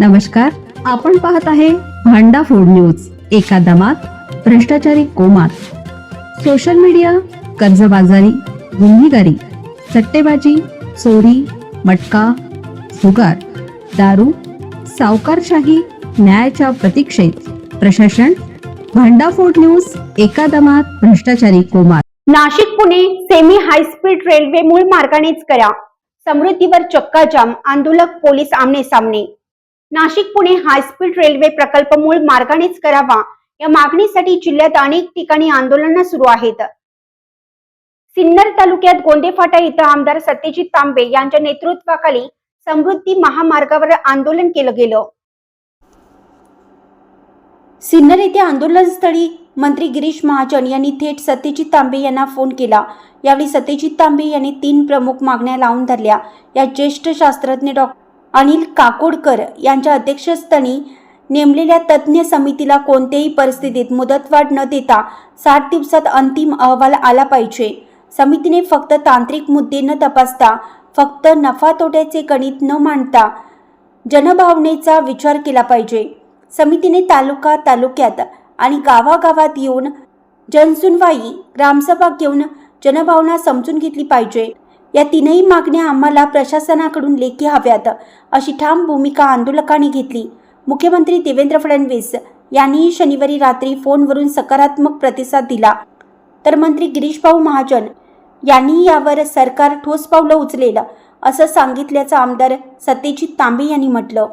नमस्कार, आपण पाहत आहे भांडा फूड न्यूज. एका दमात भ्रष्टाचारी कोमात. सोशल मीडिया, कर्जबाजारी, गुन्हेगारी, सट्टेबाजी, चोरी, मटका, जुगार, दारू, सावकारशाही, न्यायाच्या प्रतीक्षेत प्रशासन. भांडा फूड न्यूज. एका दमात भ्रष्टाचारी कोमात. Nashik Pune semi high speed railway मूळ मार्गानेच करा. समृद्धीवर चक्काजाम, आंदोलक पोलीस आमने सामने. Nashik Pune high speed railway प्रकल्प मूळ मार्गानेच करावा या मागणीसाठी जिल्ह्यात अनेक ठिकाणी आंदोलनं सुरू आहेत. सिन्नर तालुक्यात गोंदेफाटा इथं आमदार सत्यजित तांबे यांच्या नेतृत्वाखाली समृद्धी महामार्गावर आंदोलन केलं गेलं. सिन्नर येथे आंदोलनस्थळी मंत्री गिरीश महाजन यांनी थेट सत्यजित तांबे यांना फोन केला. यावेळी सत्यजित तांबे यांनी 3 प्रमुख मागण्या लावून धरल्या. या ज्येष्ठ शास्त्रज्ञ डॉ. अनिल काकोडकर यांच्या अध्यक्षस्थानी नेमलेल्या तज्ज्ञ समितीला कोणत्याही परिस्थितीत मुदतवाढ न देता 60 दिवसात अंतिम अहवाल आला पाहिजे. समितीने फक्त तांत्रिक मुद्दे न तपासता, फक्त नफा तोट्याचे गणित न मांडता जनभावनेचा विचार केला पाहिजे. समितीने तालुक्यात आणि गावागावात येऊन जनसुनवाई, ग्रामसभा घेऊन जनभावना समजून घेतली पाहिजे. या 3ही मागण्या आम्हाला प्रशासनाकडून लेखी हव्यात, अशी ठाम भूमिका आंदोलकांनी घेतली. मुख्यमंत्री देवेंद्र फडणवीस यांनी शनिवारी रात्री फोनवरून सकारात्मक प्रतिसाद दिला, तर मंत्री गिरीशभाऊ महाजन यांनी यावर सरकार ठोस पावलं उचलेल असं सांगितल्याचं आमदार सत्यजित तांबे यांनी म्हटलं.